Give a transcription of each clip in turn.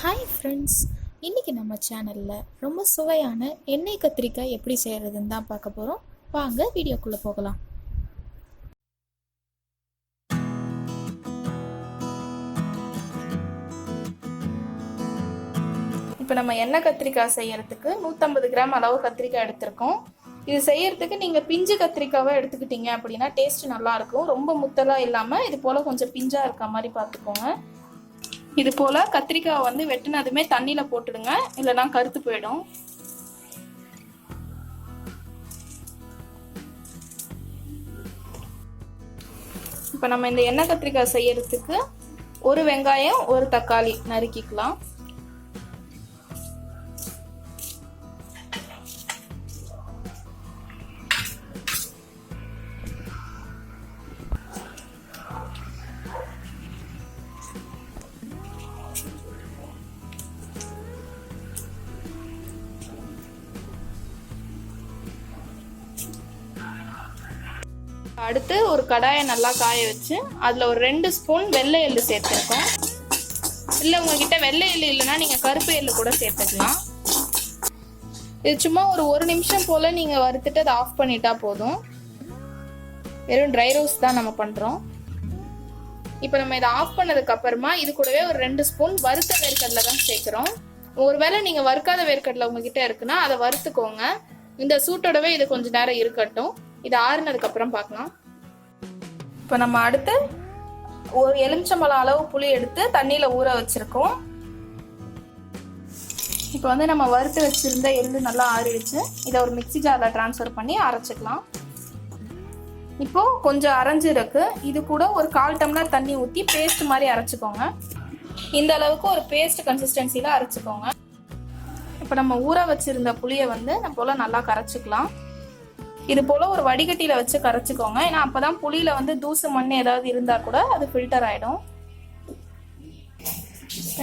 Hi friends, இன்றைக்கி நம்ம சேனலில் ரொம்ப சுவையான எண்ணெய் கத்திரிக்காய் எப்படி செய்கிறதுன்னு தான் பார்க்க போகிறோம். வாங்க வீடியோக்குள்ளே போகலாம். இப்போ நம்ம எண்ணெய் கத்திரிக்காய் செய்கிறதுக்கு 150 கிராம் அளவு கத்திரிக்காய் எடுத்திருக்கோம். இது செய்கிறதுக்கு நீங்கள் பிஞ்சு கத்திரிக்காவை எடுத்துக்கிட்டீங்க அப்படின்னா டேஸ்ட் நல்லாயிருக்கும். ரொம்ப முத்தலாக இல்லாமல் இது போல் கொஞ்சம் பிஞ்சாக இருக்க மாதிரி பார்த்துக்கோங்க. இது போல் கத்திரிக்காய் வந்து வெட்டினதுமே தண்ணியில் போட்டுடுங்க, இல்லைனா கருத்து போயிடும். இப்போ நம்ம இந்த எண்ணெய் கத்திரிக்காய் செய்யறதுக்கு ஒரு வெங்காயம் ஒரு தக்காளி நறுக்கிக்கலாம். அடுத்து ஒரு கடாயை நல்லா காய வச்சு அதில் ஒரு 2 ஸ்பூன் வெள்ளை எள்ளு சேர்த்துருக்கோம். இல்லை உங்ககிட்ட வெள்ளை எள்ளு இல்லைன்னா நீங்கள் கருப்பு எள்ளு கூட சேர்த்துக்கலாம். இது சும்மா ஒரு நிமிஷம் போல் நீங்கள் வறுத்துட்டு அதை ஆஃப் பண்ணிட்டா போதும். வெறும் ட்ரை ரோஸ்ட் தான் நம்ம பண்ணுறோம். இப்போ நம்ம இதை ஆஃப் பண்ணதுக்கு அப்புறமா இது கூடவே ஒரு 2 ஸ்பூன் வறுத்த வேர்க்கடலை தான் சேர்க்குறோம். ஒருவேளை நீங்கள் வறுக்காத வேர்க்கடலை உங்ககிட்ட இருக்குன்னா அதை வறுத்துக்கோங்க. இந்த சூட்டோடவே இது கொஞ்சம் நேரம் இருக்கட்டும். இது ஆறுனதுக்கு அப்புறம் பார்க்கலாம். இப்போ நம்ம அடுத்து ஒரு எலுமிச்சம்பழம் அளவு புளி எடுத்து தண்ணியில் ஊற வச்சிருக்கோம். இப்போ வந்து நம்ம வறுத்து வச்சிருந்த எள்ளு நல்லா ஆறிடுச்சு. இதை ஒரு மிக்ஸி ஜாரில் ட்ரான்ஸ்ஃபர் பண்ணி அரைச்சிக்கலாம். இப்போ கொஞ்சம் அரைஞ்சிருக்கு. இது கூட ஒரு 1/4 டம்ளர் தண்ணி ஊற்றி பேஸ்ட் மாதிரி அரைச்சிக்கோங்க. இந்த அளவுக்கு ஒரு பேஸ்ட் கன்சிஸ்டன்சியில் அரைச்சிக்கோங்க. இப்போ நம்ம ஊற வச்சிருந்த புளியை வந்து நம்ம போல் நல்லா கரைச்சிக்கலாம். இது போல் ஒரு வடிகட்டியில் வச்சு கரைச்சிக்கோங்க. ஏன்னா அப்போ தான் புளியில் வந்து தூசு மண் ஏதாவது இருந்தால் கூட அது ஃபில்டர் ஆகிடும்.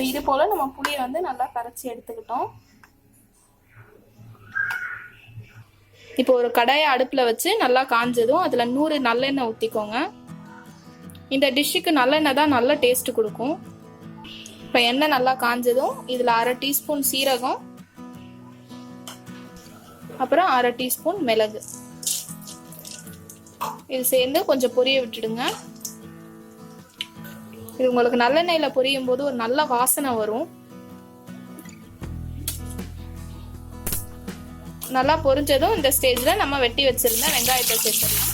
இது போல் நம்ம புளியை வந்து நல்லா கரைச்சி எடுத்துக்கிட்டோம். இப்போ ஒரு கடாயை அடுப்பில் வச்சு நல்லா காஞ்சதும் அதில் 100 நல்லெண்ணெய் ஊற்றிக்கோங்க. இந்த டிஷ்ஷுக்கு நல்லெண்ணெய் தான் நல்ல டேஸ்ட் கொடுக்கும். இப்போ எண்ணெய் நல்லா காஞ்சதும் இதில் 1/2 டீஸ்பூன் சீரகம், அப்புறம் 1/2 டீஸ்பூன் மிளகு இது சேர்ந்து கொஞ்சம் பொரிய விட்டுடுங்க. இது உங்களுக்கு நல்லெண்ணெயில பொரியும் போது ஒரு நல்ல வாசனை வரும். நல்லா பொரிஞ்சதும் இந்த ஸ்டேஜ்ல நம்ம வெட்டி வச்சிருந்த வெங்காயத்தை சேர்த்துடலாம்.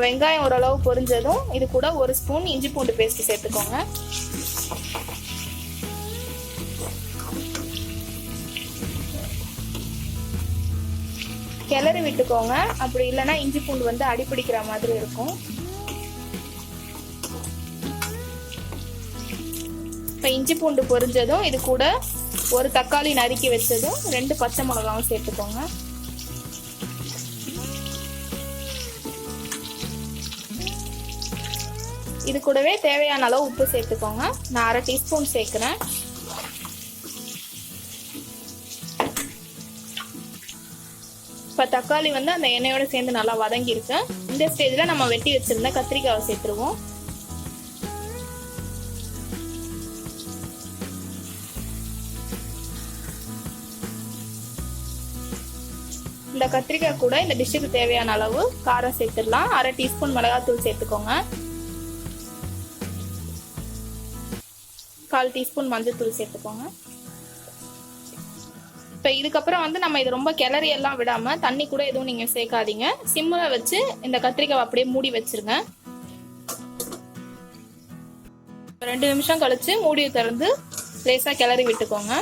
வெங்காயம் ஓரளவு பொரிஞ்சதும் இது கூட 1 ஸ்பூன் இஞ்சி பூண்டு பேஸ்ட் சேர்த்துக்கோங்க. கிளறி விட்டுக்கோங்க. அப்படி இல்லைன்னா இஞ்சி பூண்டு வந்து அடிப்பிடிக்கிற மாதிரி இருக்கும். இப்போ இஞ்சி பூண்டு பொரிஞ்சதும் இது கூட ஒரு தக்காளி நறுக்கி வச்சதும் 2 பச்சை மிளகாவும் சேர்த்துக்கோங்க. இது கூடவே தேவையான அளவு உப்பு சேர்த்துக்கோங்க. நான் 1/2 டீஸ்பூன் சேர்க்கிறேன். இப்போ தக்காளி வந்து அந்த எண்ணெயோட சேர்ந்து நல்லா வதங்கியிருக்கு. இந்த ஸ்டேஜில் நம்ம வெட்டி வச்சிருந்த கத்திரிக்காவை சேர்த்துருவோம். இந்த கத்திரிக்காய் கூட இந்த டிஷ்ஷுக்கு தேவையான அளவு காரம் சேர்த்துடலாம். 1/2 டீஸ்பூன் மிளகாத்தூள் சேர்த்துக்கோங்க. 1/4 டீஸ்பூன் மஞ்சள் சேர்த்துக்கோங்க. இப்போ இதுக்கப்புறம் வந்து நம்ம இது ரொம்ப கிளறி எல்லாம் விடாம தண்ணி கூட எதுவும் நீங்க சேர்க்காதீங்க. சிம்மில் வச்சு இந்த கத்திரிக்காய் அப்படியே மூடி வச்சிருங்க. 2 நிமிஷம் கழிச்சு மூடியை திறந்து லேசா கிளறி விட்டுக்கோங்க.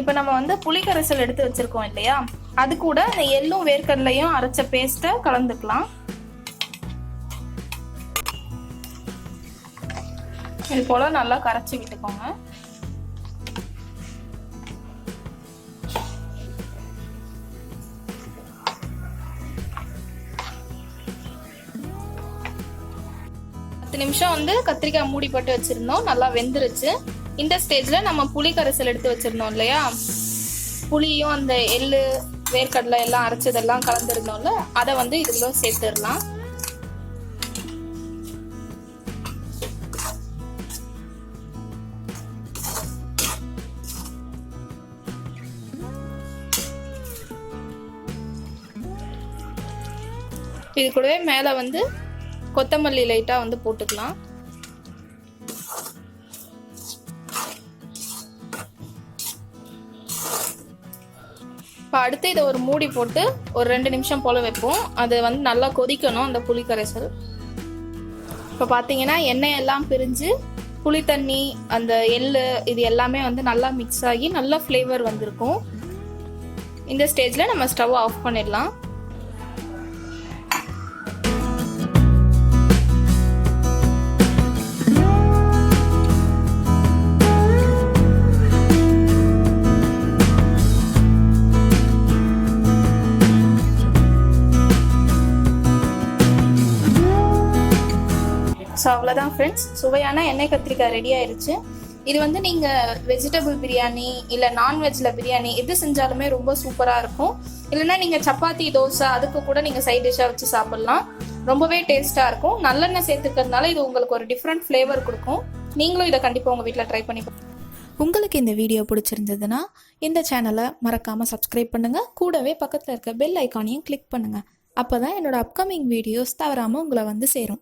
இப்போ நம்ம வந்து புளிக்கரைசல் எடுத்து வச்சிருக்கோம் இல்லையா, அது கூட இந்த எள்ளும் வேர்க்கடலையும் அரைச்ச பேஸ்ட்டை கலந்துக்கலாம். இது போல நல்லா கரைச்சி விட்டுக்கோங்க. நிமிஷம் வந்து கத்திரிக்காய் மூடி போட்டு வச்சிருந்தோம், நல்லா வெந்துருச்சு. இந்த ஸ்டேஜ்ல நம்ம புளி கரைசல் எடுத்து வச்சிருந்தோம் இல்லையா, புளியும் அந்த எள்ளு வேர்க்கடலை எல்லாம் அரைச்சதெல்லாம் கலந்துருந்தோம்ல, அதை வந்து இதுக்குள்ள சேர்த்துடலாம். இது கூடவே மேலே வந்து கொத்தமல்லி லைட்டாக வந்து போட்டுக்கலாம். இப்போ அடுத்து இதை ஒரு மூடி போட்டு ஒரு 2 நிமிஷம் போல் வைப்போம். அது வந்து நல்லா கொதிக்கணும் அந்த புளி கரைசல். இப்போ பார்த்தீங்கன்னா எண்ணெய் எல்லாம் பிரிஞ்சு புளி தண்ணி அந்த எள்ளு இது எல்லாமே வந்து நல்லா மிக்ஸ் ஆகி நல்ல ஃப்ளேவர் வந்திருக்கும். இந்த ஸ்டேஜில் நம்ம ஸ்டவ் ஆஃப் பண்ணிடலாம். ஸோ அவ்வளோதான் ஃப்ரெண்ட்ஸ், சுவையான எண்ணெய் கத்திரிக்காய் ரெடி ஆயிடுச்சு. இது வந்து நீங்கள் வெஜிடபிள் பிரியாணி இல்லை நான்வெஜ்ஜில் பிரியாணி எது செஞ்சாலுமே ரொம்ப சூப்பராக இருக்கும். இல்லைன்னா நீங்கள் சப்பாத்தி தோசை அதுக்கு கூட நீங்கள் சைட் டிஷ்ஷாக வச்சு சாப்பிட்லாம். ரொம்பவே டேஸ்ட்டாக இருக்கும். நல்லெண்ணெய் சேர்த்துக்கிறதுனால இது உங்களுக்கு ஒரு டிஃப்ரெண்ட் ஃப்ளேவர் கொடுக்கும். நீங்களும் இதை கண்டிப்பாக உங்கள் வீட்டில் ட்ரை பண்ணி. உங்களுக்கு இந்த வீடியோ பிடிச்சிருந்ததுன்னா இந்த சேனலை மறக்காமல் சப்ஸ்கிரைப் பண்ணுங்கள். கூடவே பக்கத்தில் இருக்க பெல் ஐக்கானையும் கிளிக் பண்ணுங்கள். அப்போ தான் என்னோடய அப்கமிங் வீடியோஸ் தவறாமல் உங்களை வந்து சேரும்.